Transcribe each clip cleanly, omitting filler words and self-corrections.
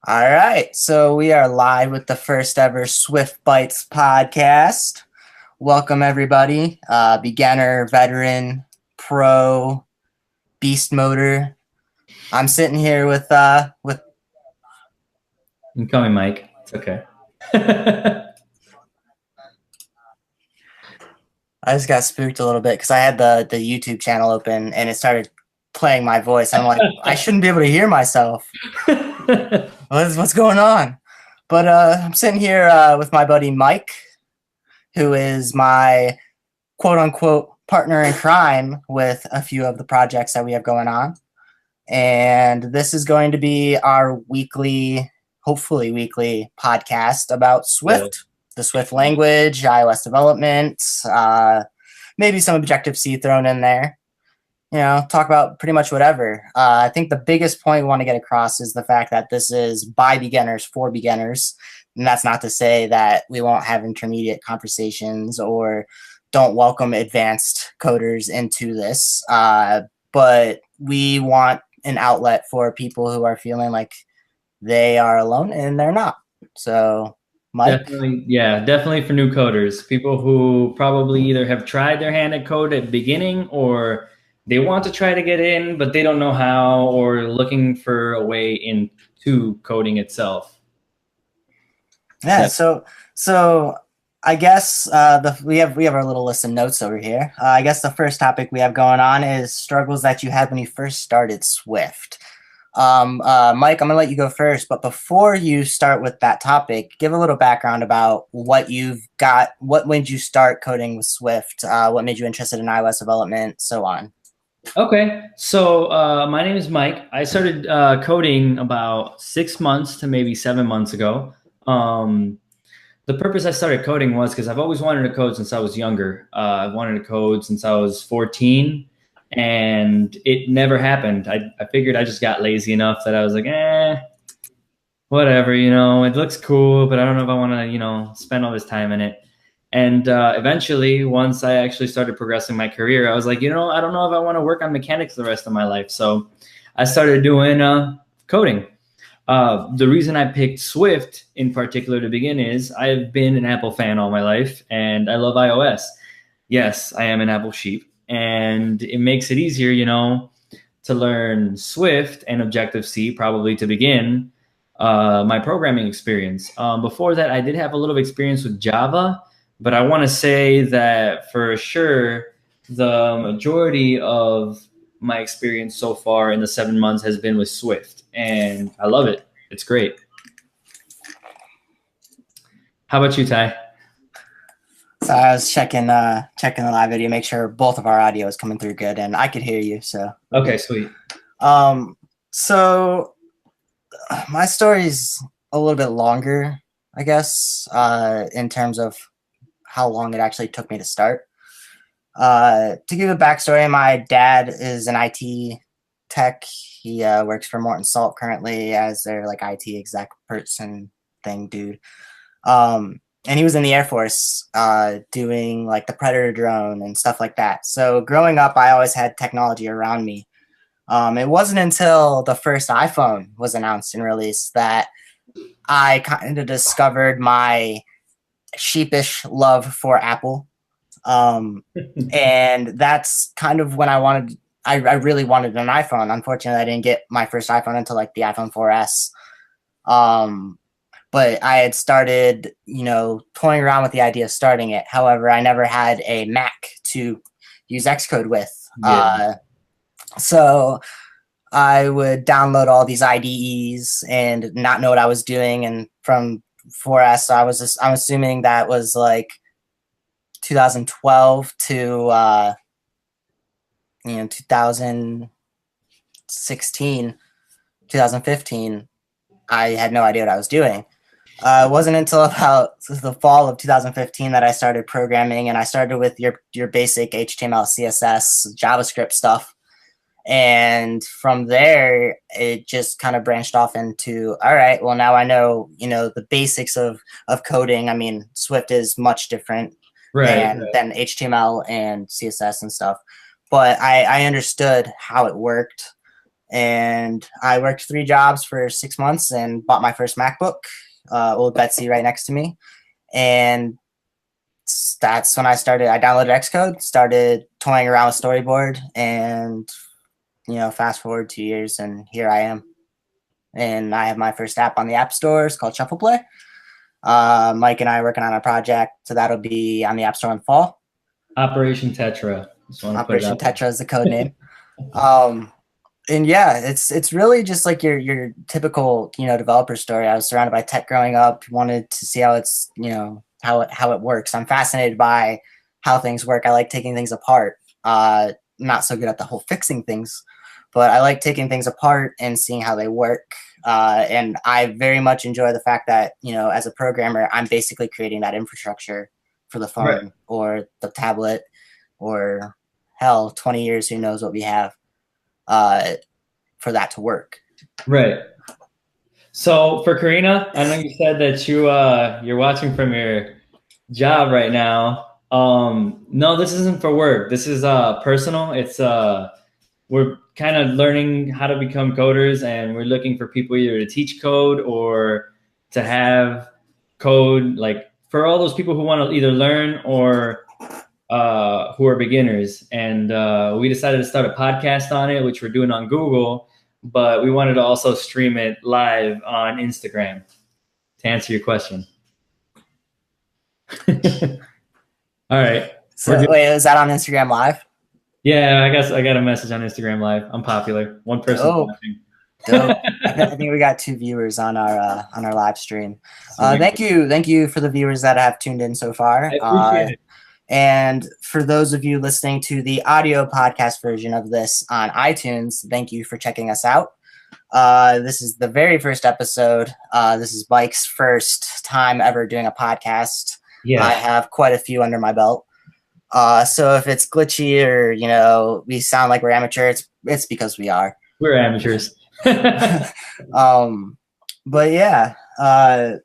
All right, so we are live with the first ever Swift Bytes podcast. Welcome everybody, beginner, veteran, pro, beast motor. I'm sitting here with. You can call me Mike. It's okay. I just got spooked a little bit because I had the YouTube channel open and it started playing my voice. I'm like, I shouldn't be able to hear myself. What's going on? But I'm sitting here with my buddy Mike, who is my quote unquote partner in crime with a few of the projects that we have going on. And this is going to be our hopefully weekly podcast about Swift, the Swift language, iOS development, maybe some Objective-C thrown in there. You know, talk about pretty much whatever. I think the biggest point we want to get across is the fact that this is by beginners for beginners. And that's not to say that we won't have intermediate conversations or don't welcome advanced coders into this. But we want an outlet for people who are feeling like they are alone and they're not. So, Mike? Definitely for new coders, people who probably either have tried their hand at code at the beginning or they want to try to get in, but they don't know how, or looking for a way into coding itself. Yeah, so I guess we have our little list of notes over here. I guess the first topic we have going on is struggles that you had when you first started Swift. Mike, I'm gonna let you go first, but before you start with that topic, give a little background about what you've got, what made you start coding with Swift, what made you interested in iOS development, so on. Okay, so my name is Mike. I started coding about 6 months to maybe 7 months ago. The purpose I started coding was because I've always wanted to code since I was younger. I've wanted to code since I was 14, and it never happened. I figured I just got lazy enough that I was like, whatever, it looks cool, but I don't know if I want to, spend all this time in it. And eventually, once I actually started progressing my career, I was like, I don't know if I want to work on mechanics the rest of my life. So I started doing coding. The reason I picked Swift in particular to begin is I've been an Apple fan all my life, and I love iOS. Yes, I am an Apple sheep, and it makes it easier, to learn Swift and Objective-C probably to begin my programming experience. Before that, I did have a little experience with Java, but I want to say that for sure, the majority of my experience so far in the 7 months has been with Swift, and I love it. It's great. How about you, Ty? So I was checking the live video, make sure both of our audio is coming through good, and I could hear you. So okay, sweet. So my story's a little bit longer, I guess, in terms of how long it actually took me to start. To give a backstory, my dad is an IT tech. He works for Morton Salt currently as their IT exec person thing dude. And he was in the Air Force doing the Predator drone and stuff like that. So growing up, I always had technology around me. It wasn't until the first iPhone was announced and released that I kind of discovered my sheepish love for Apple. And that's kind of when I really wanted an iPhone. Unfortunately, I didn't get my first iPhone until the iPhone 4S. But I had started, toying around with the idea of starting it. However, I never had a Mac to use Xcode with. Yeah. So I would download all these IDEs and not know what I was doing. And from 4S, I'm assuming that was 2012 to 2016, 2015. I had no idea what I was doing. It wasn't until about the fall of 2015 that I started programming, and I started with your basic HTML, CSS, JavaScript stuff. And from there, it just kind of branched off into, all right, well, now I know, the basics of coding. I mean, Swift is much different than HTML and CSS and stuff. But I understood how it worked. and I worked 3 jobs for 6 months and bought my first MacBook, old Betsy right next to me. And that's when I downloaded Xcode, started toying around with Storyboard, and fast forward 2 years and here I am. And I have my first app on the App Store. It's called Shuffle Play. Mike and I are working on a project, so that'll be on the App Store in fall. Operation Tetra. Operation Tetra is the code name. And yeah, it's really just like your typical developer story. I was surrounded by tech growing up. Wanted to see how it's how it works. I'm fascinated by how things work. I like taking things apart. Not so good at the whole fixing things, but I like taking things apart and seeing how they work. And I very much enjoy the fact that, as a programmer, I'm basically creating that infrastructure for the phone, right, or the tablet, or hell, 20 years, who knows what we have for that to work. Right. So for Karina, I know you said that you're watching from your job right now. No, this isn't for work. This is personal. It's we're kind of learning how to become coders, and we're looking for people either to teach code or to have code, like for all those people who want to either learn or who are beginners. And we decided to start a podcast on it, which we're doing on Google, but we wanted to also stream it live on Instagram to answer your question. All right. So wait, is that on Instagram Live? Yeah, I guess I got a message on Instagram Live. I'm popular. One person watching. Dope. I think we got 2 viewers on our live stream. Thank you for the viewers that have tuned in so far. I appreciate it. And for those of you listening to the audio podcast version of this on iTunes, thank you for checking us out. This is the very first episode. This is Mike's first time ever doing a podcast. Yeah. I have quite a few under my belt. So if it's glitchy or, we sound like we're amateur, it's because we are. We're amateurs. But yeah,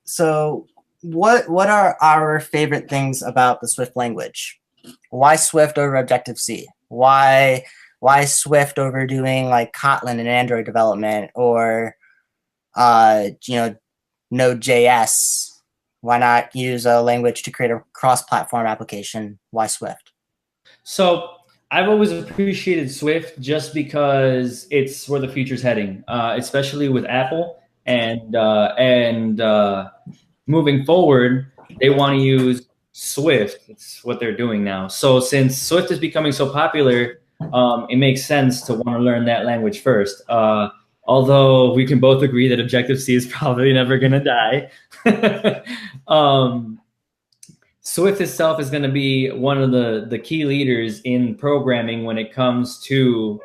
so what are our favorite things about the Swift language? Why Swift over Objective-C? Why Swift over doing like Kotlin and Android development, or Node.js? Why not use a language to create a cross-platform application? Why Swift? So I've always appreciated Swift just because it's where the future's heading, especially with Apple, and moving forward, they want to use Swift. It's what they're doing now. So since Swift is becoming so popular, it makes sense to want to learn that language first. Although we can both agree that Objective-C is probably never going to die. Swift itself is going to be one of the key leaders in programming when it comes to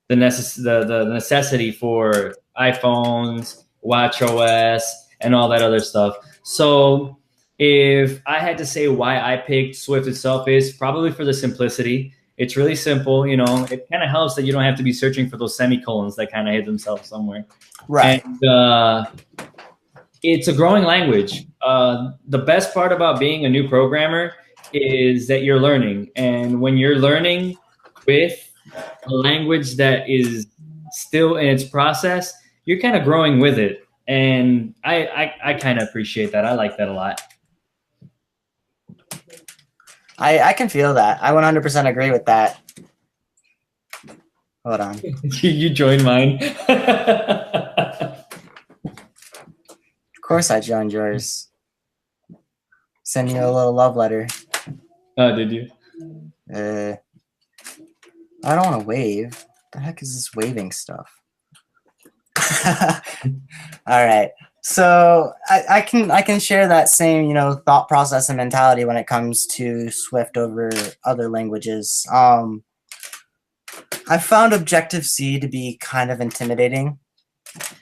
the necessity for iPhones, watchOS, and all that other stuff. So if I had to say why I picked Swift itself, is probably for the simplicity. It's really simple. It kind of helps that you don't have to be searching for those semicolons that kind of hid themselves somewhere. Right. And it's a growing language. The best part about being a new programmer is that you're learning. And when you're learning with a language that is still in its process, you're kind of growing with it. And I kind of appreciate that. I like that a lot. I can feel that. I 100% agree with that. Hold on. You joined mine. Of course I joined yours. Send you a little love letter. Oh, did you? I don't want to wave. What the heck is this waving stuff? All right. So I can share that same thought process and mentality when it comes to Swift over other languages. I found Objective-C to be kind of intimidating.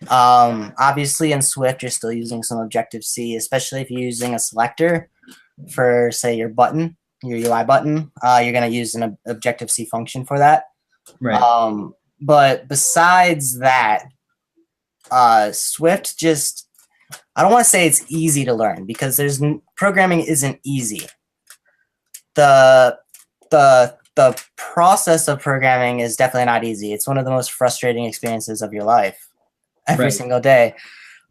Obviously in Swift you're still using some Objective-C, especially if you're using a selector for, say, your button, your UI button. You're going to use an Objective-C function for that. Right. But besides that, Swift just, I don't want to say it's easy to learn, because programming isn't easy. The the process of programming is definitely not easy. It's one of the most frustrating experiences of your life every single day.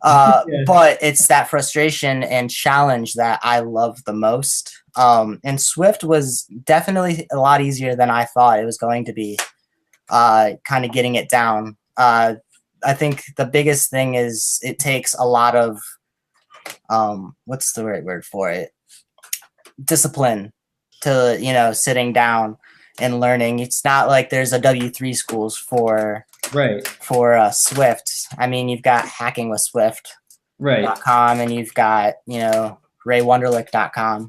But it's that frustration and challenge that I love the most. And Swift was definitely a lot easier than I thought it was going to be, kind of getting it down. I think the biggest thing is it takes a lot of, what's the right word for it? Discipline to, sitting down and learning. It's not like there's a W3 schools for Swift. I mean, you've got Hacking with Swift.com and you've got, RayWonderlick.com.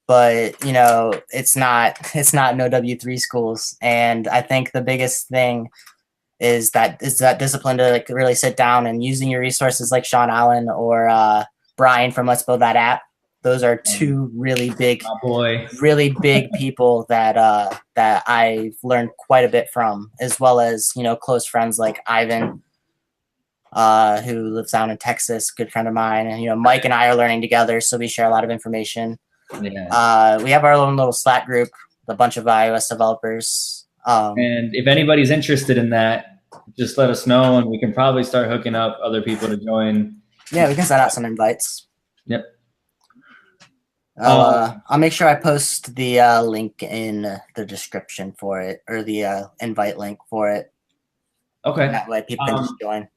But, it's not no W3 schools. And I think the biggest thing is that discipline to like really sit down and using your resources like Sean Allen or Brian from Let's Build That App. Those are two really big people that I've learned quite a bit from, as well as, close friends like Ivan, who lives down in Texas, good friend of mine. And, Mike and I are learning together, so we share a lot of information. Yeah. We have our own little Slack group, a bunch of iOS developers. And if anybody's interested in that, just let us know, and we can probably start hooking up other people to join. Yeah, we can send out some invites. Yep. I'll make sure I post the link in the description for it, or the invite link for it. Okay. That way people can just join.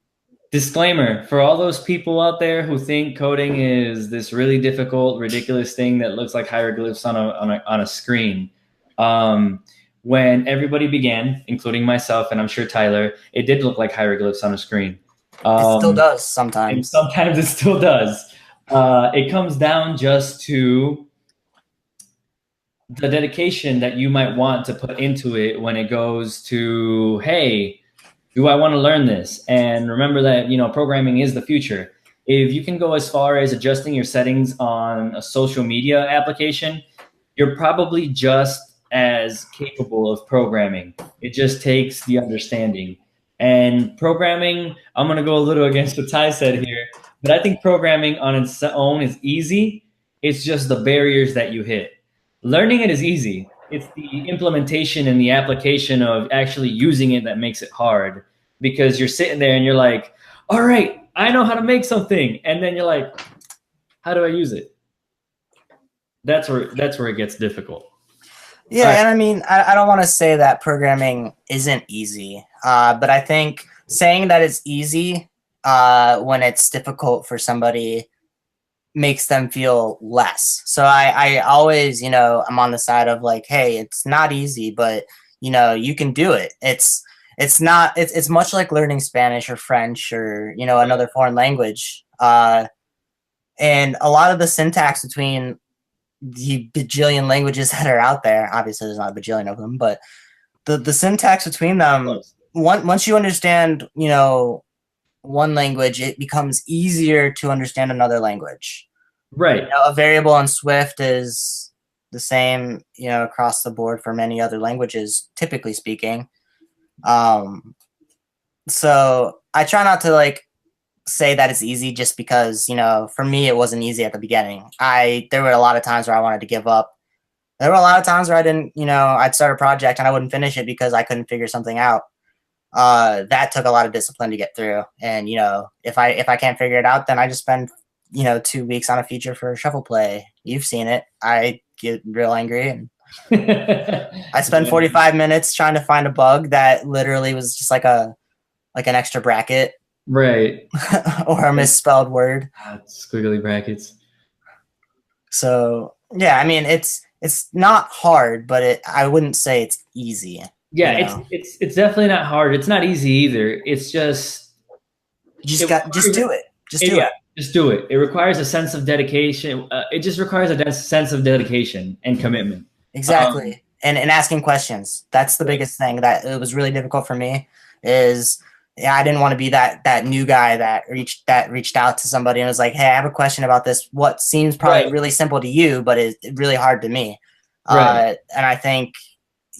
Disclaimer, for all those people out there who think coding is this really difficult, ridiculous thing that looks like hieroglyphs on a screen. When everybody began, including myself, and I'm sure Tyler, it did look like hieroglyphs on a screen. It still does sometimes. Sometimes it still does. It comes down just to the dedication that you might want to put into it when it goes to, hey, do I want to learn this? And remember that, programming is the future. If you can go as far as adjusting your settings on a social media application, you're probably just as capable of programming. It just takes the understanding. And programming, I'm going to go a little against what Ty said here, but I think programming on its own is easy. It's just the barriers that you hit. Learning it is easy. It's the implementation and the application of actually using it that makes it hard, because you're sitting there and you're like, all right, I know how to make something. And then you're like, how do I use it? That's where it gets difficult. Yeah, and I mean, I don't want to say that programming isn't easy, but I think saying that it's easy when it's difficult for somebody makes them feel less. So I always, I'm on the side of like, hey, it's not easy, but, you can do it. It's much like learning Spanish or French or, another foreign language. And a lot of the syntax between the bajillion languages that are out there, obviously there's not a bajillion of them, but the syntax between them, once you understand, one language, it becomes easier to understand another language. Right. A variable in Swift is the same, across the board for many other languages, typically speaking. So I try not to like say that it's easy just because, for me, it wasn't easy at the beginning. There were a lot of times where I wanted to give up. There were a lot of times where I didn't, I'd start a project and I wouldn't finish it because I couldn't figure something out. That took a lot of discipline to get through. And, if I can't figure it out, then I just spend, 2 weeks on a feature for Shuffle Play. You've seen it. I get real angry and I spend 45 minutes trying to find a bug that literally was just like an extra bracket. Right. Or a misspelled word. Squiggly brackets. So, yeah, I mean, it's not hard, but I wouldn't say it's easy. Yeah, it's definitely not hard. It's not easy either. It's just just do it. Just do it. It requires a sense of dedication. It just requires a sense of dedication and commitment. Exactly. And asking questions. That's the biggest thing that it was really difficult for me is I didn't want to be that new guy that reached out to somebody and was like, hey, I have a question about this. What seems probably really simple to you, but is really hard to me. Right. And I think,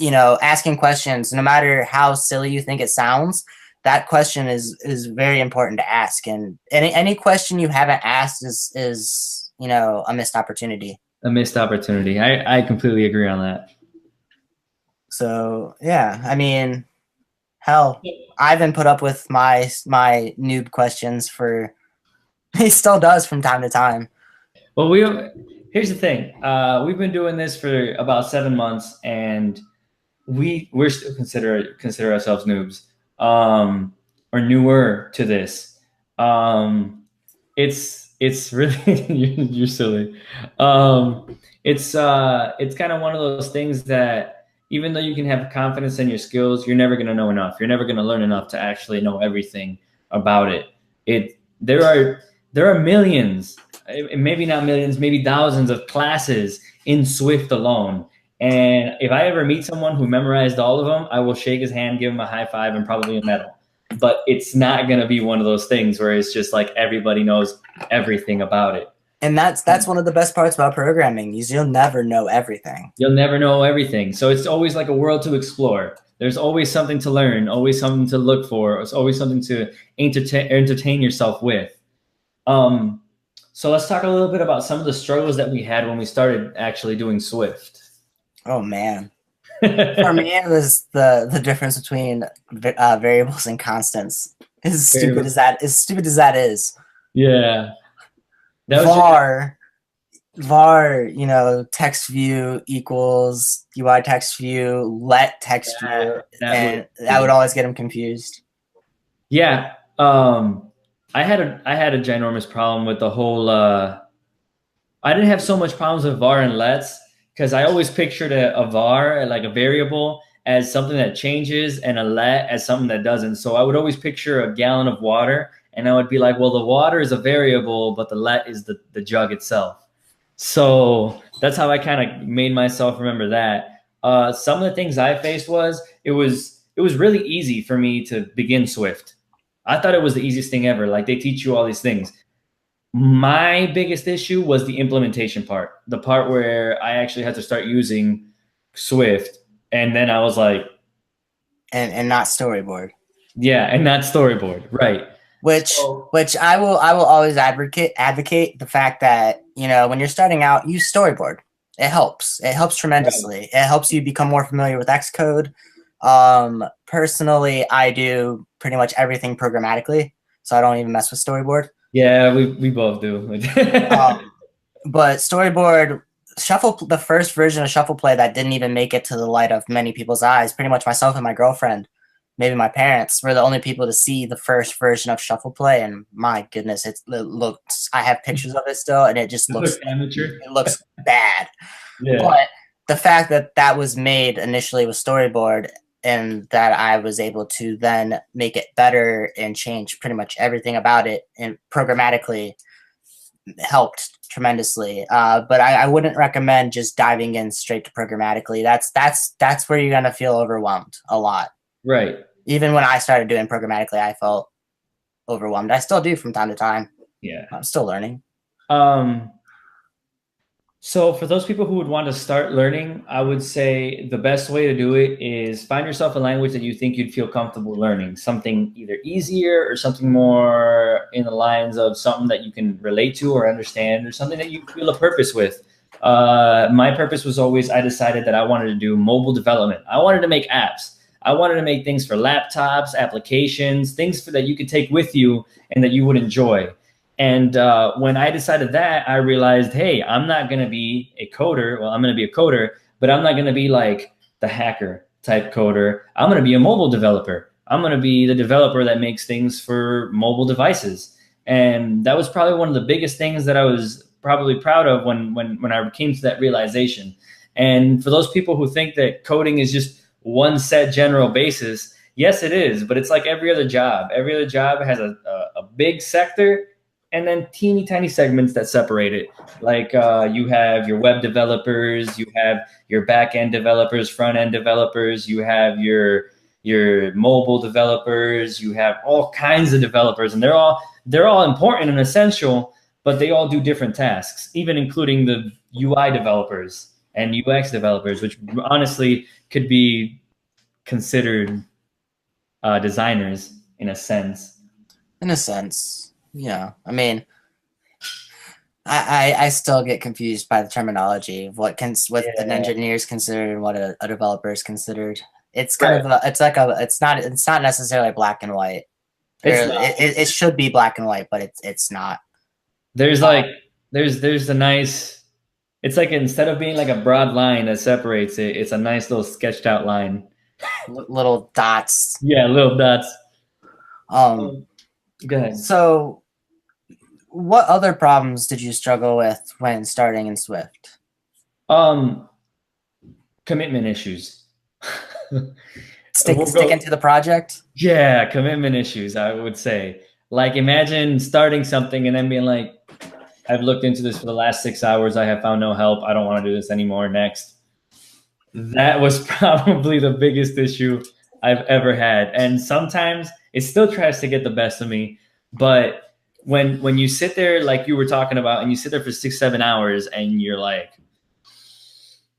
asking questions, no matter how silly you think it sounds, that question is very important to ask. And any question you haven't asked is a missed opportunity. A missed opportunity. I completely agree on that. So yeah, I mean, hell, Ivan put up with my noob questions for. He still does from time to time. Well, here's the thing. We've been doing this for about 7 months, and we're still consider ourselves noobs, or newer to this. It's really you're silly. It's kind of one of those things that even though you can have confidence in your skills, you're never going to know enough. You're never going to learn enough to actually know everything about it. There are millions, maybe not millions, maybe thousands of classes in Swift alone. And if I ever meet someone who memorized all of them, I will shake his hand, give him a high five, and probably a medal. But it's not going to be one of those things where it's just like everybody knows everything about it. And that's one of the best parts about programming is you'll never know everything. You'll never know everything. So it's always like a world to explore. There's always something to learn, always something to look for. It's always something to entertain yourself with. So let's talk a little bit about some of the struggles that we had when we started actually doing Swift. Oh man. For me, it was the difference between variables and constants. As stupid as that is. Yeah. var, text view equals UI text view, let text view, and that would always get them confused. Yeah. I had a ginormous problem with the whole. I didn't have so much problems with var and lets because I always pictured a var, like a variable, as something that changes and a let as something that doesn't. So I would always picture a gallon of water and I would be like, well, the water is a variable, but the let is the jug itself. So that's how I kind of made myself remember that. Some of the things I faced was it was really easy for me to begin Swift. I thought it was the easiest thing ever. Like they teach you all these things. My biggest issue was the implementation part, the part where I actually had to start using Swift. And then I was like, and not storyboard. Yeah, and not storyboard, right? Which I will always advocate the fact that when you're starting out, use storyboard. It helps tremendously. Right. It helps you become more familiar with Xcode. Personally, I do pretty much everything programmatically, so I don't even mess with storyboard. Yeah, we both do. But storyboard the first version of Shuffle Play that didn't even make it to the light of many people's eyes. Pretty much myself and my girlfriend, maybe my parents, were the only people to see the first version of Shuffle Play, and my goodness, it looks. I have pictures of it still, and it just looks amateur. It looks bad. Yeah. But the fact that was made initially with storyboard, and that I was able to then make it better and change pretty much everything about it and programmatically helped tremendously. But I wouldn't recommend just diving in straight to programmatically. That's where you're gonna feel overwhelmed a lot. Right. Even when I started doing programmatically, I felt overwhelmed. I still do from time to time. Yeah. I'm still learning. So for those people who would want to start learning, I would say the best way to do it is find yourself a language that you think you'd feel comfortable learning, something either easier or something more in the lines of something that you can relate to or understand, or something that you feel a purpose with. My purpose was always, I decided that I wanted to do mobile development. I wanted to make apps. I wanted to make things for laptops, applications, things that you could take with you and that you would enjoy. And when I decided that, I realized, hey, I'm not going to be a coder. Well, I'm going to be a coder, but I'm not going to be like the hacker type coder. I'm going to be a mobile developer. I'm going to be the developer that makes things for mobile devices. And that was probably one of the biggest things that I was probably proud of when I came to that realization. And for those people who think that coding is just one set general basis, yes, it is. But it's like every other job. Every other job has a big sector and then teeny tiny segments that separate it. Like you have your web developers, you have your back end developers, front end developers, you have your mobile developers, you have all kinds of developers, and they're all important and essential, but they all do different tasks, even including the UI developers and UX developers, which honestly could be considered designers in a sense. In a sense. Yeah, I mean, I still get confused by the terminology of what an Yeah. engineer is considered and what a developer is considered. It's kind Right. of it's not necessarily black and white. Or It's not. it should be black and white, but it's not. There's Uh, like there's a nice. It's like instead of being like a broad line that separates it, it's a nice little sketched out line. little dots. Yeah, little dots. Um, Go ahead. so what other problems did you struggle with when starting in Swift? Commitment issues. Sticking to the project? Yeah, commitment issues, I would say. Like imagine starting something and then being like, I've looked into this for the last 6 hours. I have found no help. I don't want to do this anymore. Next. That was probably the biggest issue I've ever had. And sometimes it still tries to get the best of me. But when you sit there, like you were talking about, and you sit there for 6, 7 hours and you're like,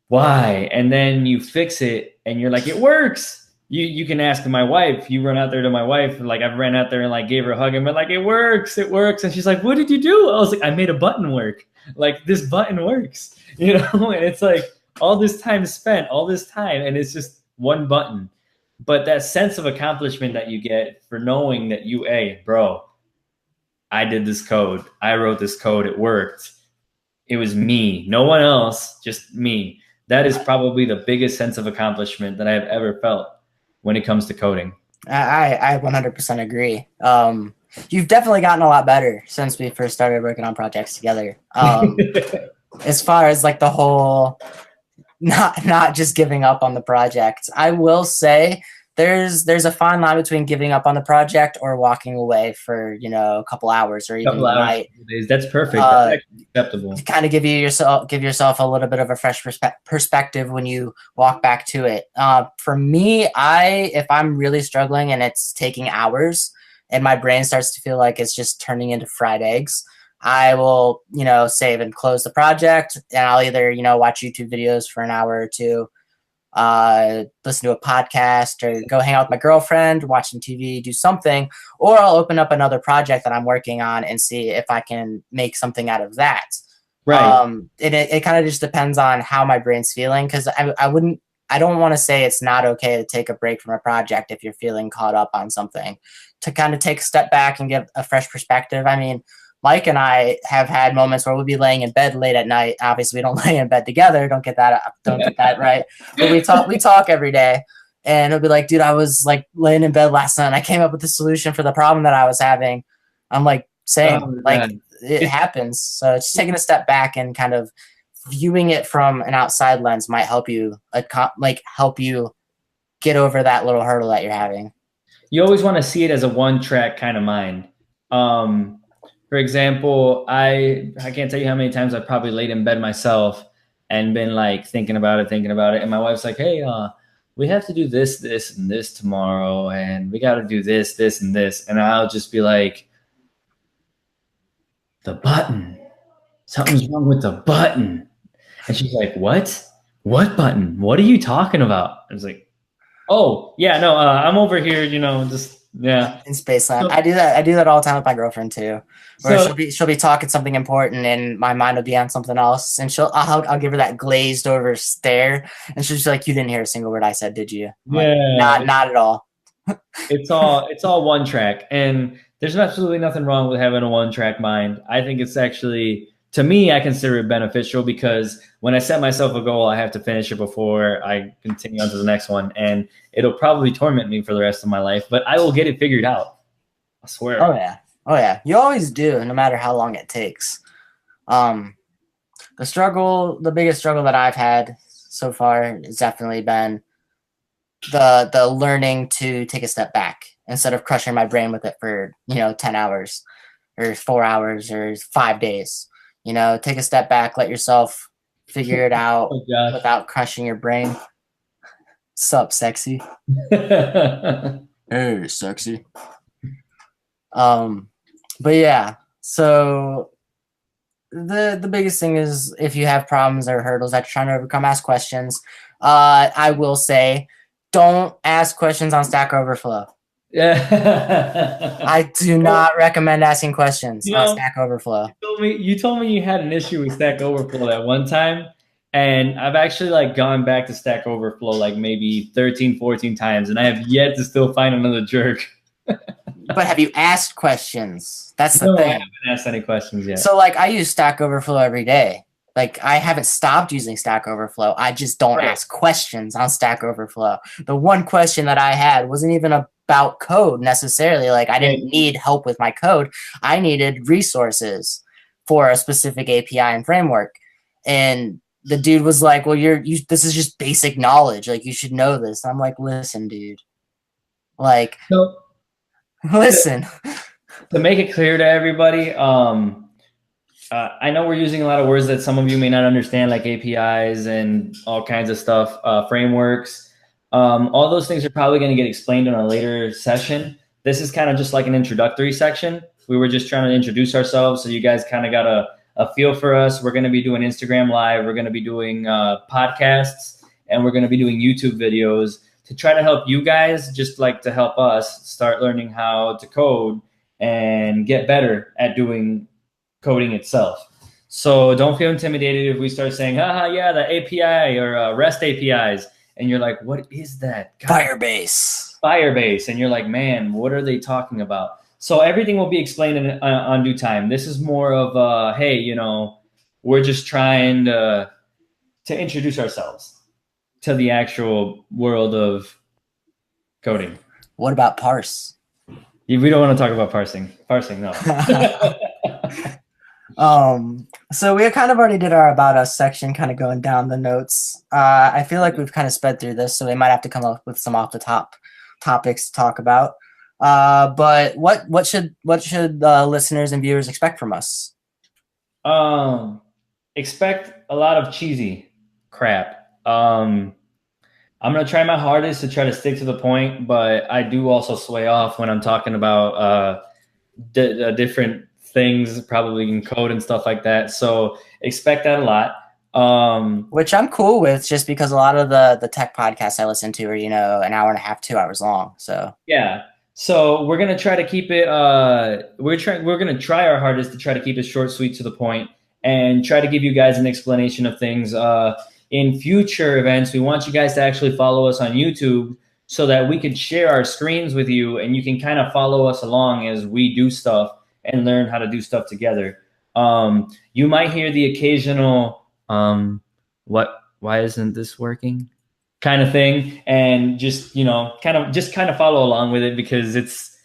why? And then you fix it and you're like, it works. You can ask my wife. You run out there to my wife. Like I've ran out there and like gave her a hug and been like, it works. And she's like, what did you do? I was like, I made a button work. Like this button works, you know? And it's like all this time spent, all this time, and it's just one button. But that sense of accomplishment that you get for knowing that hey, bro, I did this code. I wrote this code. It worked. It was me, no one else, just me. That is probably the biggest sense of accomplishment that I have ever felt when it comes to coding. I 100% agree. You've definitely gotten a lot better since we first started working on projects together. As far as like the whole not just giving up on the project, I will say there's a fine line between giving up on the project or walking away for a couple hours or even a night. That's perfect. That's acceptable. To kind of give yourself a little bit of a fresh perspective when you walk back to it. For me, if I'm really struggling and it's taking hours and my brain starts to feel like it's just turning into fried eggs, I will save and close the project, and I'll either watch YouTube videos for an hour or two, listen to a podcast, or go hang out with my girlfriend, watch some TV, do something, or I'll open up another project that I'm working on and see if I can make something out of that. Right. It kind of just depends on how my brain's feeling, because I don't want to say it's not okay to take a break from a project if you're feeling caught up on something, to kind of take a step back and get a fresh perspective. I mean, Mike and I have had moments where we'll be laying in bed late at night. Obviously, we don't lay in bed together. Don't get that right. But we talk every day, and it'll be like, dude, I was like laying in bed last night and I came up with the solution for the problem that I was having. I'm like, same, it happens. So it's taking a step back and kind of viewing it from an outside lens might help you get over that little hurdle that you're having. You always want to see it as a one-track kind of mind. For example, I can't tell you how many times I've probably laid in bed myself and been like thinking about it. And my wife's like, hey, we have to do this, this, and this tomorrow. And we got to do this, this, and this. And I'll just be like, the button. Something's wrong with the button. And she's like, what? What button? What are you talking about? I was like, oh, yeah, no, I'm over here, yeah. In Space Lab. I do that all the time with my girlfriend too. Where she'll be talking something important and my mind will be on something else, and I'll give her that glazed over stare, and she'll just be like, you didn't hear a single word I said, did you? Yeah. Like, not at all. It's all one track, and there's absolutely nothing wrong with having a one track mind. I think it's actually, to me, I consider it beneficial, because when I set myself a goal, I have to finish it before I continue on to the next one. And it'll probably torment me for the rest of my life, but I will get it figured out. I swear. Oh yeah. You always do, no matter how long it takes. The biggest struggle that I've had so far has definitely been the learning to take a step back instead of crushing my brain with it for 10 hours or 4 hours or 5 days. Take a step back, let yourself figure it out without crushing your brain. Sup, sexy? Hey, sexy. But yeah, so the biggest thing is, if you have problems or hurdles that you're trying to overcome, ask questions. I will say, don't ask questions on Stack Overflow. Yeah. I do not recommend asking questions You on know, Stack Overflow. you told me you had an issue with Stack Overflow at one time, and I've actually like gone back to Stack Overflow like maybe 13, 14 times, and I have yet to still find another jerk. But have you asked questions? That's the No, I thing. haven't asked any questions yet. So like I use Stack Overflow every day. Like I haven't stopped using Stack Overflow. I just don't Right. ask questions on Stack Overflow. The one question that I had wasn't even about code necessarily. Like I didn't need help with my code. I needed resources for a specific API and framework. And the dude was like, "Well, this is just basic knowledge. Like you should know this." I'm like, "Listen, dude. Like So listen." to make it clear to everybody, I know we're using a lot of words that some of you may not understand, like APIs and all kinds of stuff, frameworks. All those things are probably going to get explained in a later session. This is kind of just like an introductory section. We were just trying to introduce ourselves, so you guys kind of got a feel for us. We're going to be doing Instagram Live. We're going to be doing podcasts, and we're going to be doing YouTube videos to try to help you guys, just like to help us start learning how to code and get better at doing coding itself. So don't feel intimidated if we start saying, haha, yeah, the API or REST APIs. And you're like, what is that? God. Firebase. And you're like, man, what are they talking about? So everything will be explained on due time. This is more of, hey, we're just trying to introduce ourselves to the actual world of coding. What about parse? We don't want to talk about parsing. Parsing, no. So we kind of already did our about us section, kind of going down the notes. I feel like we've kind of sped through this, so we might have to come up with some off the top topics to talk about. But what should listeners and viewers expect from us? Expect a lot of cheesy crap. I'm gonna try my hardest to try to stick to the point, but I do also sway off when I'm talking about different things, probably in code and stuff like that. So expect that a lot. Which I'm cool with, just because a lot of the tech podcasts I listen to are, an hour and a half, 2 hours long. So yeah. So we're gonna try to keep it. We're gonna try our hardest to try to keep it short, sweet, to the point, and try to give you guys an explanation of things. In future events, we want you guys to actually follow us on YouTube so that we can share our screens with you, and you can kind of follow us along as we do stuff and learn how to do stuff together. You might hear the occasional, why isn't this working? Kind of thing. And just, kind of follow along with it, because it's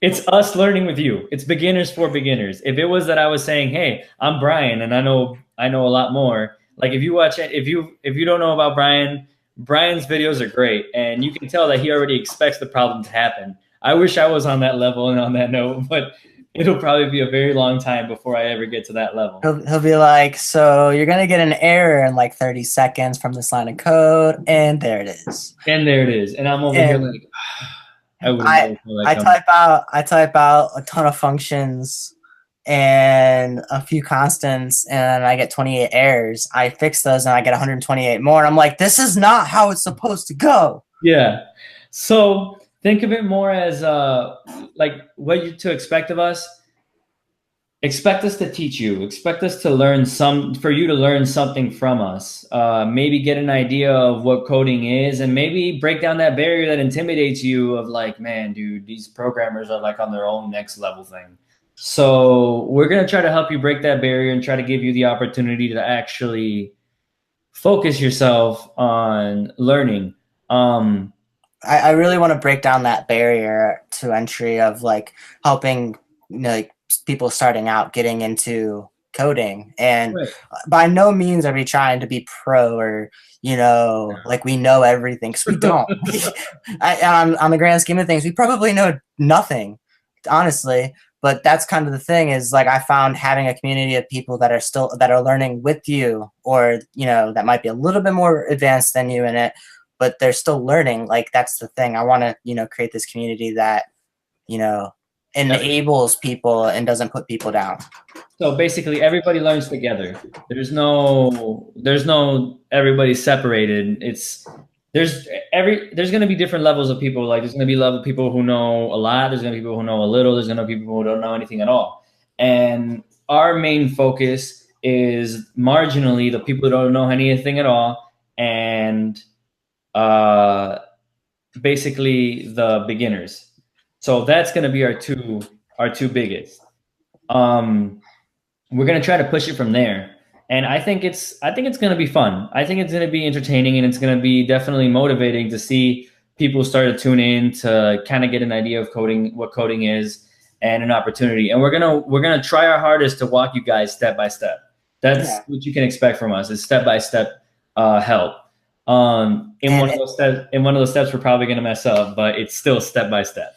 it's us learning with you. It's beginners for beginners. If it was that I was saying, hey, I'm Brian and I know a lot more. Like if you watch it, if you don't know about Brian's videos are great, and you can tell that he already expects the problem to happen. I wish I was on that level and on that note, but it'll probably be a very long time before I ever get to that level. He'll be like, so you're going to get an error in like 30 seconds from this line of code, and there it is. And I'm over here like, I type out a ton of functions and a few constants, and I get 28 errors. I fix those and I get 128 more. And I'm like, this is not how it's supposed to go. Yeah. So think of it more as like what you to expect of us. Expect us to teach you. Expect us to for you to learn something from us. Maybe get an idea of what coding is, and maybe break down that barrier that intimidates you of like, man, dude, these programmers are like on their own next level thing. So we're going to try to help you break that barrier and try to give you the opportunity to actually focus yourself on learning. I really want to break down that barrier to entry of like helping, like people starting out getting into coding. And Right. By no means are we trying to be pro or, like we know everything, because we don't. On the grand scheme of things, we probably know nothing, honestly. But that's kind of the thing, is like I found having a community of people that are learning with you, or that might be a little bit more advanced than you in it, but they're still learning. Like that's the thing. I want to create this community that enables people and doesn't put people down. So basically, everybody learns together. There's no everybody separated. there's going to be different levels of people. Like there's going to be level people who know a lot. There's going to be people who know a little. There's going to be people who don't know anything at all. And our main focus is marginally the people who don't know anything at all, and basically the beginners. So that's going to be our two biggest. We're going to try to push it from there. And I think it's going to be fun. I think it's going to be entertaining, and it's going to be definitely motivating to see people start to tune in to kind of get an idea of coding, what coding is, and an opportunity. And we're going to try our hardest to walk you guys step by step. That's what you can expect from us, is step by step help. In one of those steps we're probably going to mess up, but it's still step by step.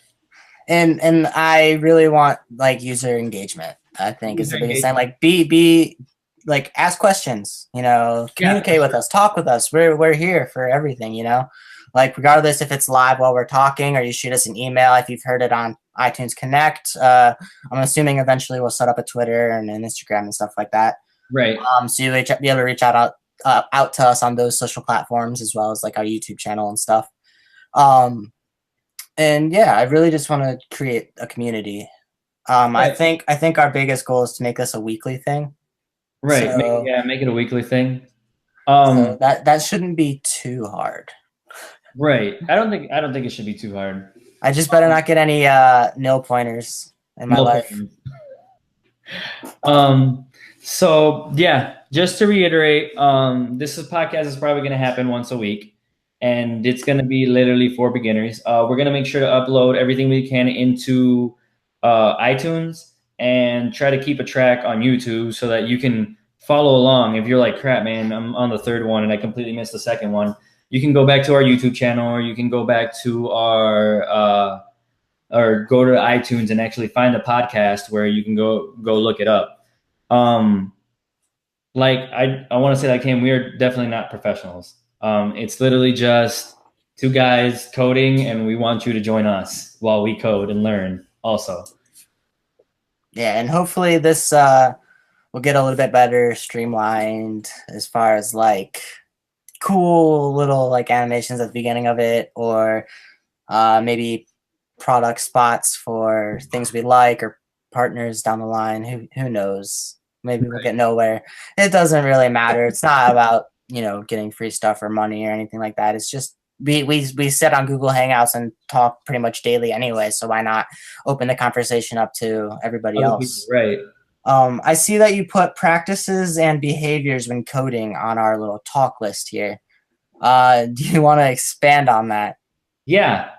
And I really want like user engagement. I think is the biggest thing. Like be like ask questions, communicate with us, talk with us. We're here for everything, like regardless if it's live while we're talking, or you shoot us an email if you've heard it on iTunes Connect. I'm assuming eventually we'll set up a Twitter and an Instagram and stuff like that. Right. So you'll be able to reach out to us on those social platforms, as well as like our YouTube channel and stuff. And yeah, I really just want to create a community. Right. I think our biggest goal is to make this a weekly thing. Right. So, make it a weekly thing. So that shouldn't be too hard. Right. I don't think it should be too hard. I just better not get any nil pointers in my life. So yeah, just to reiterate, this podcast is probably going to happen once a week, and it's going to be literally for beginners. We're going to make sure to upload everything we can into iTunes, and try to keep a track on YouTube so that you can follow along. If you're like, crap, man, I'm on the third one and I completely missed the second one, you can go back to our YouTube channel, or you can go back to our or go to iTunes and actually find the podcast where you can go look it up. Like I want to say that, Cam, we are definitely not professionals. It's literally just two guys coding, and we want you to join us while we code and learn also. Yeah, and hopefully this will get a little bit better streamlined as far as like cool little like animations at the beginning of it, or maybe product spots for things we like, or partners down the line. Who knows? Maybe we'll get nowhere. It doesn't really matter. It's not about getting free stuff or money or anything like that. It's just we sit on Google Hangouts and talk pretty much daily anyway, so why not open the conversation up to everybody else? Right. I see that you put practices and behaviors when coding on our little talk list here. Do you want to expand on that? Yeah.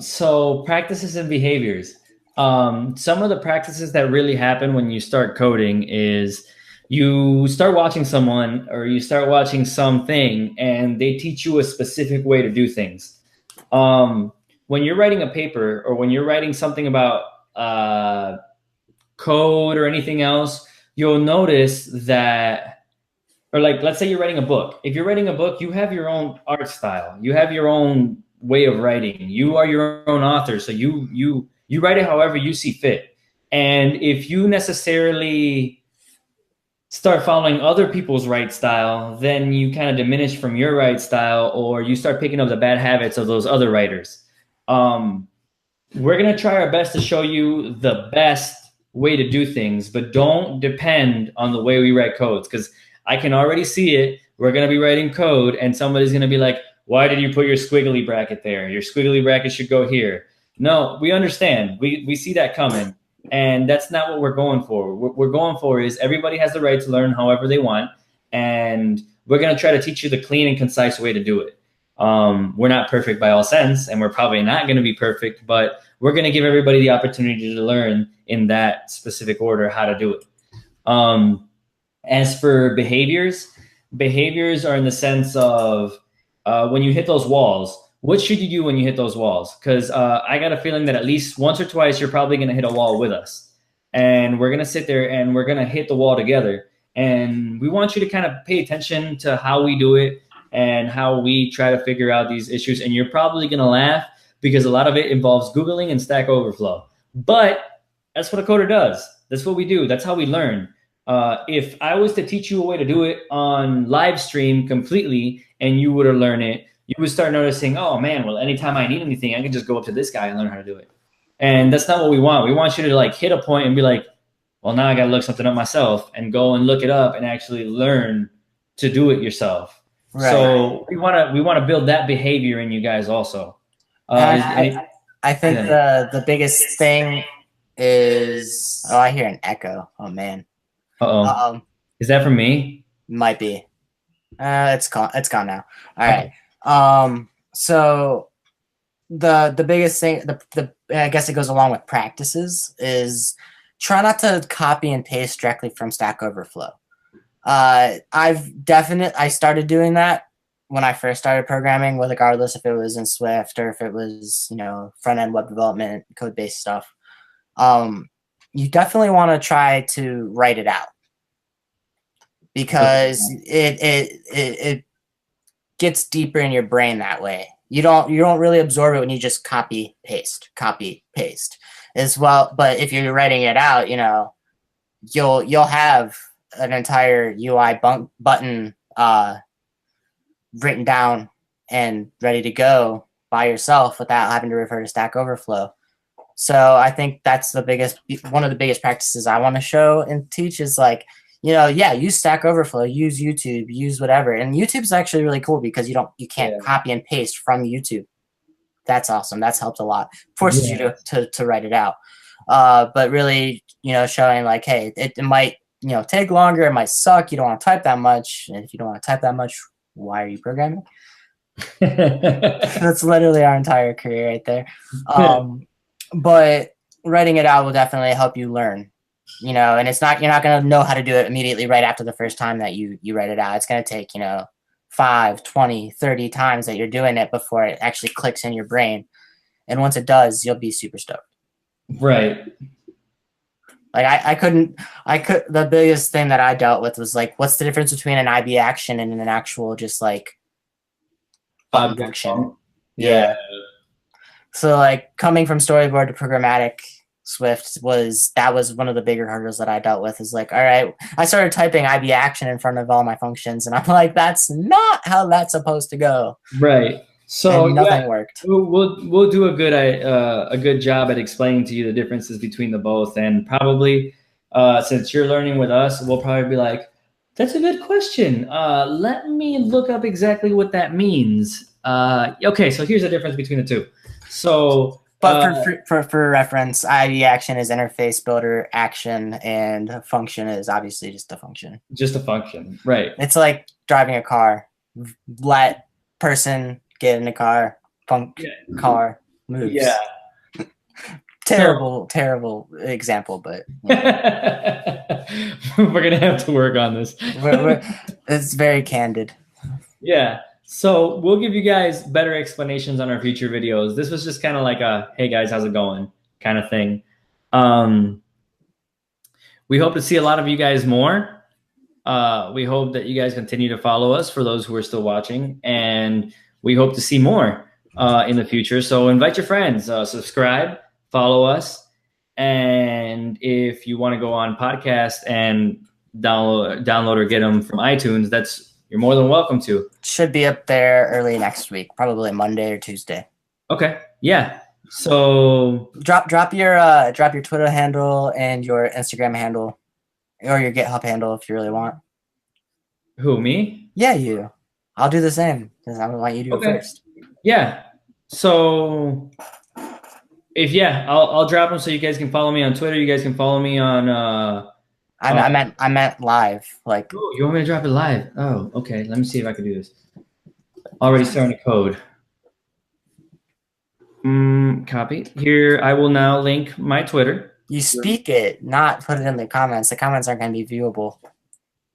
So practices and behaviors. Some of the practices that really happen when you start coding is you start watching someone, or you start watching something, and they teach you a specific way to do things. When you're writing a paper, or when you're writing something about code or anything else, you'll notice that, or like, let's say you're writing a book. If you're writing a book, you have your own art style. You have your own way of writing. You are your own author. So you write it however you see fit. And if you necessarily start following other people's write style, then you kind of diminish from your write style, or you start picking up the bad habits of those other writers. We're going to try our best to show you the best way to do things, but don't depend on the way we write codes, because I can already see it. We're going to be writing code, and somebody's going to be like, why did you put your squiggly bracket there? Your squiggly bracket should go here. No, we understand. We see that coming. And that's not what we're going for. What we're going for is everybody has the right to learn however they want. And we're going to try to teach you the clean and concise way to do it. We're not perfect by all sense, and we're probably not going to be perfect, but we're going to give everybody the opportunity to learn in that specific order how to do it. As for behaviors are in the sense of when you hit those walls. What should you do when you hit those walls? Because I got a feeling that at least once or twice, you're probably going to hit a wall with us. And we're going to sit there and we're going to hit the wall together. And we want you to kind of pay attention to how we do it and how we try to figure out these issues. And you're probably going to laugh because a lot of it involves Googling and Stack Overflow. But that's what a coder does. That's what we do. That's how we learn. If I was to teach you a way to do it on live stream completely and you were to learn it, you would start noticing, oh man, well, anytime I need anything, I can just go up to this guy and learn how to do it. And that's not what we want. We want you to like hit a point and be like, well, now I got to look something up myself and go and look it up and actually learn to do it yourself. Right. So we want to build that behavior in you guys also. I think the biggest thing is, I hear an echo. Oh man. Is that from me? Might be. It's gone now. All right. So the biggest thing, I guess it goes along with practices, is try not to copy and paste directly from Stack Overflow. I started doing that when I first started programming, regardless if it was in Swift or if it was, front end web development, code based stuff. You definitely want to try to write it out, because it gets deeper in your brain that way. You don't really absorb it when you just copy paste as well. But if you're writing it out, you'll have an entire UI button written down and ready to go by yourself without having to refer to Stack Overflow. So I think that's one of the biggest practices I want to show and teach is like, use Stack Overflow, use YouTube, use whatever. And YouTube's actually really cool because you can't copy and paste from YouTube. That's awesome. That's helped a lot. Forces you to write it out. But really, showing like, hey, it might, take longer. It might suck. You don't want to type that much. And if you don't want to type that much, why are you programming? That's literally our entire career right there. But writing it out will definitely help you learn. And you're not going to know how to do it immediately right after the first time that you write it out. It's going to take, 5, 20, 30 times that you're doing it before it actually clicks in your brain. And once it does, you'll be super stoked. Right. Like the biggest thing that I dealt with was like, what's the difference between an IB action and an actual just like function? Yeah. So like coming from storyboard to programmatic Swift was one of the bigger hurdles that I dealt with. Is like, all right, I started typing IB action in front of all my functions, and I'm like, that's not how that's supposed to go. Right. So and nothing worked. We'll do a good job at explaining to you the differences between the both, and probably since you're learning with us, we'll probably be like, that's a good question. Let me look up exactly what that means. Okay, so here's the difference between the two. So. But for reference, IB action is interface builder action, and function is obviously just a function. Just a function, right? It's like driving a car. Let person get in the car. Car moves. Yeah. Terrible example, but we're gonna have to work on this. It's very candid. Yeah. So we'll give you guys better explanations on our future videos. This was just kind of like a, hey guys, how's it going kind of thing. We hope to see a lot of you guys more. We hope that you guys continue to follow us for those who are still watching. And we hope to see more in the future. So invite your friends, subscribe, follow us. And if you want to go on podcast and download or get them from iTunes, you're more than welcome to. Should be up there early next week, probably Monday or Tuesday. Okay. Yeah. So drop your Twitter handle and your Instagram handle, or your GitHub handle if you really want. Who, me? Yeah, you. I'll do the same because I want you to do it first. Yeah. So I'll drop them so you guys can follow me on Twitter. You guys can follow me on. I meant live. Like, oh, you want me to drop it live? Oh, okay. Let me see if I can do this. Already starting to code. Copy. Here, I will now link my Twitter. You speak it, not put it in the comments. The comments aren't going to be viewable.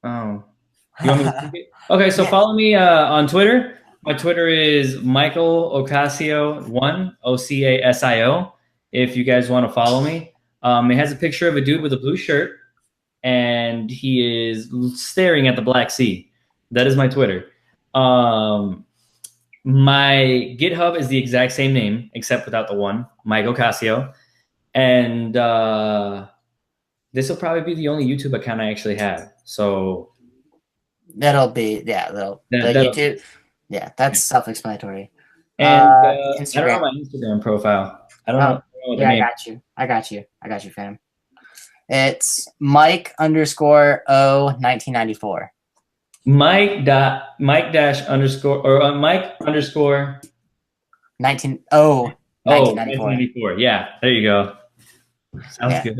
Oh. You want me to speak it? Okay, so follow me on Twitter. My Twitter is Michael Ocasio1, Ocasio. If you guys want to follow me. It has a picture of a dude with a blue shirt. And he is staring at the Black Sea. That is my Twitter. My GitHub is the exact same name, except without the one, Mike Ocasio. And this will probably be the only YouTube account I actually have. So that'll be, yeah, YouTube. Yeah, that's self-explanatory. And I don't know Instagram. my Instagram profile. I don't know Oh, what the yeah, I name. got you, fam. It's Mike underscore O 1994. Mike dash underscore or Mike underscore 1994. 1994. Yeah, there you go. Sounds Yeah. good.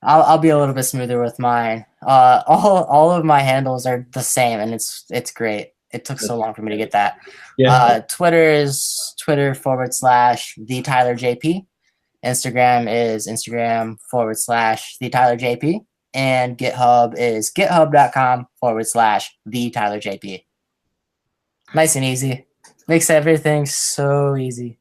I'll be a little bit smoother with mine. All of my handles are the same, and it's great. It took so long for me to get that. Yeah. Twitter is Twitter / the Tyler JP. Instagram is Instagram / the Tyler JP. And GitHub is github.com / the Tyler JP. Nice and easy. Makes everything so easy.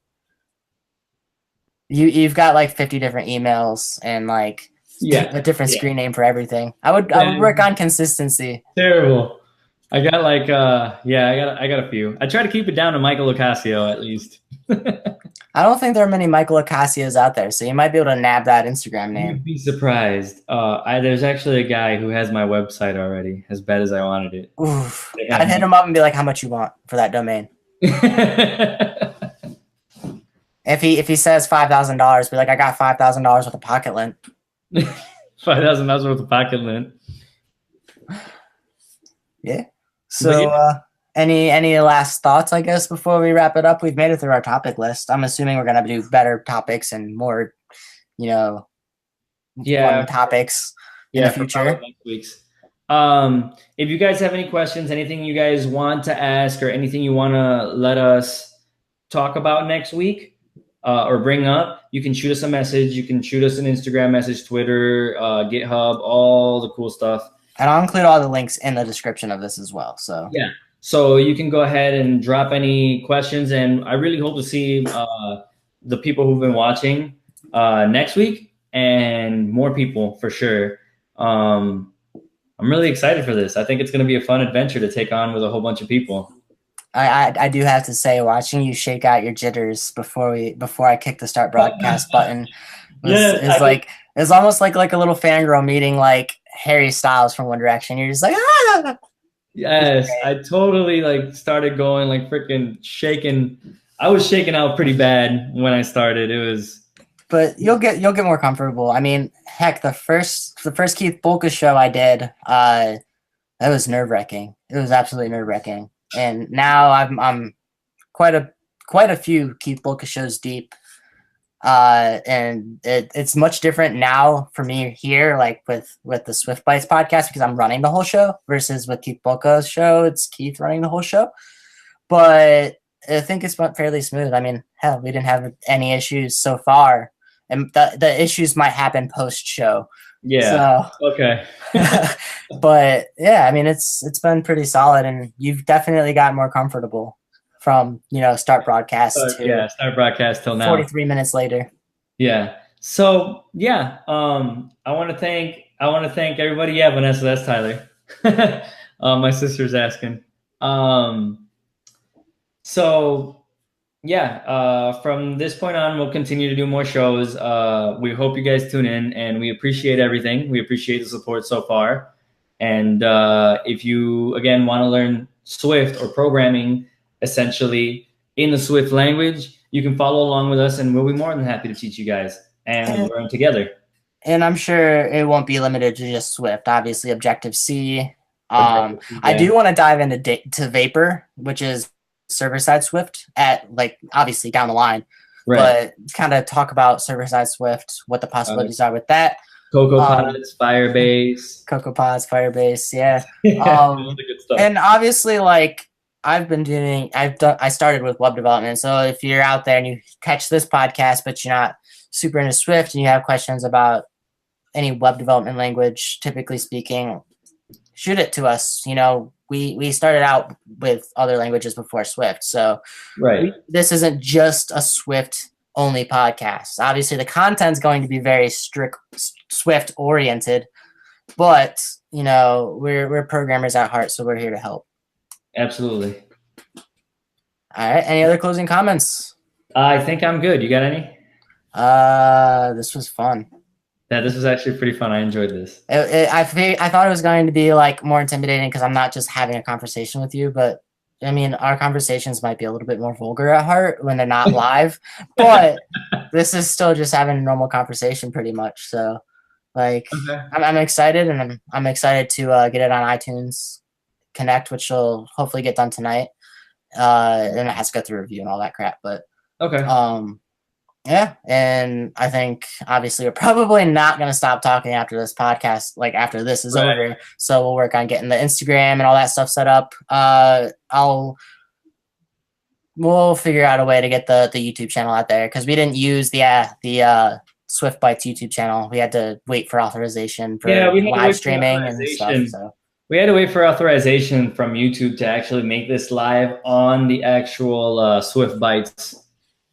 You've got like 50 different emails and like a different screen name for everything. I would work on consistency. Terrible. I got like I got a few. I try to keep it down to Michael Ocasio at least. I don't think there are many Michael Ocasios out there, so you might be able to nab that Instagram name. You'd be surprised. There's actually a guy who has my website already, as bad as I wanted it. Oof. I'd hit him up and be like, "How much you want for that domain?" If he says $5,000, be like, "I got $5,000 with a pocket lint." $5,000 worth of pocket lint. Yeah. So, any last thoughts? I guess before we wrap it up, we've made it through our topic list. I'm assuming we're gonna do better topics and more, fun topics in the future. Next week's. If you guys have any questions, anything you guys want to ask, or anything you want to let us talk about next week, or bring up, you can shoot us a message. You can shoot us an Instagram message, Twitter, GitHub, all the cool stuff. And I'll include all the links in the description of this as well. So yeah, so you can go ahead and drop any questions. And I really hope to see the people who've been watching next week and more people for sure. I'm really excited for this. I think it's going to be a fun adventure to take on with a whole bunch of people. I do have to say, watching you shake out your jitters before I kick the start broadcast button it's almost like a little fangirl meeting like Harry Styles from One Direction. You're just like, ah! Yes, I totally started going freaking shaking. I was shaking out pretty bad when I started. It was, but you'll get more comfortable. I mean, heck, the first Keith Bolka show I did, that was nerve-wracking. It was absolutely nerve-wracking. And now I'm quite a few Keith Bolka shows deep. And it's much different now for me here, like with the Swift Bytes podcast, because I'm running the whole show versus with Keith Bolka's show, it's Keith running the whole show. But I think it's went fairly smooth. I mean, hell, we didn't have any issues so far, and the issues might happen post show. Yeah. So, okay. But yeah, I mean, it's been pretty solid, and you've definitely gotten more comfortable from start broadcast to start broadcast till now. 43 minutes later. Yeah. So yeah, I want to thank everybody. Yeah, Vanessa, that's Tyler. My sister's asking. So yeah, from this point on, we'll continue to do more shows. We hope you guys tune in, and we appreciate everything. We appreciate the support so far. And if you again want to learn Swift or programming, essentially in the Swift language, you can follow along with us, and we'll be more than happy to teach you guys and learn together. And I'm sure it won't be limited to just Swift. Obviously, Objective-C. I do want to dive into Vapor, which is server-side Swift at obviously down the line, right. But kind of talk about server-side Swift, what the possibilities are with that. CocoaPods, Firebase. CocoaPods, Firebase, yeah. All the good stuff. And obviously, I started with web development. So if you're out there and you catch this podcast, but you're not super into Swift and you have questions about any web development language, typically speaking, shoot it to us. We started out with other languages before Swift. So right. This isn't just a Swift only podcast. Obviously the content's going to be very strict Swift oriented, but we're programmers at heart, so we're here to help. Absolutely. All right. Any other closing comments? I think I'm good. You got any? This was fun. Yeah, this was actually pretty fun. I enjoyed this. I thought it was going to be more intimidating because I'm not just having a conversation with you, but I mean, our conversations might be a little bit more vulgar at heart when they're not live, but this is still just having a normal conversation pretty much. So, like, Okay. I'm excited, and I'm excited to get it on iTunes Connect, which will hopefully get done tonight. And it has to go through review and all that crap, but Okay. yeah, and I think obviously we're probably not going to stop talking after this podcast, like after this is over. So we'll work on getting the Instagram and all that stuff set up. We'll figure out a way to get the YouTube channel out there because we didn't use the Swift Bytes YouTube channel. We had to wait for authorization for live streaming and stuff. So we had to wait for authorization from YouTube to actually make this live on the actual Swift Bytes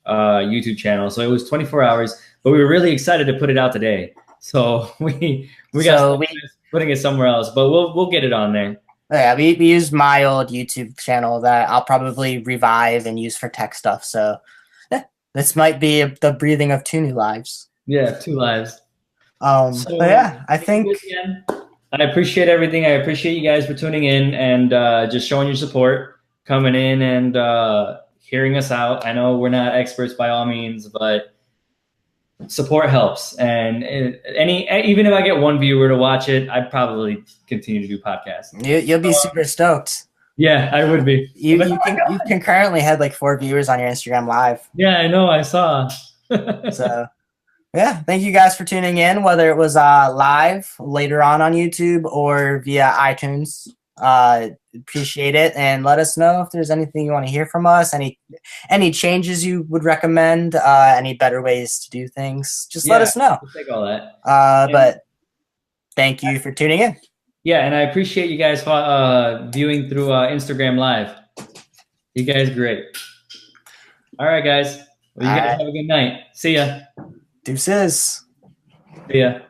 YouTube channel. So it was 24 hours, but we were really excited to put it out today. So we got putting it somewhere else, but we'll get it on there. Yeah, we used my old YouTube channel that I'll probably revive and use for tech stuff. So this might be the breathing of 2 new lives. Yeah, 2 lives. But yeah, I think I appreciate everything. I appreciate you guys for tuning in and just showing your support, coming in and hearing us out. I know we're not experts by all means, but support helps. And even if I get 1 viewer to watch it, I'd probably continue to do podcasts. You'll be super stoked. Yeah, I would be. You concurrently had like 4 viewers on your Instagram live. Yeah, I know. I saw. So yeah, thank you guys for tuning in, whether it was live later on YouTube or via iTunes. Appreciate it, and let us know if there's anything you want to hear from us, any changes you would recommend, any better ways to do things. Just let us know. We'll take all that. But thank you for tuning in. Yeah, and I appreciate you guys viewing through Instagram Live. You guys are great. All right, guys. Well, you guys have a good night. See ya. Deuces. See ya.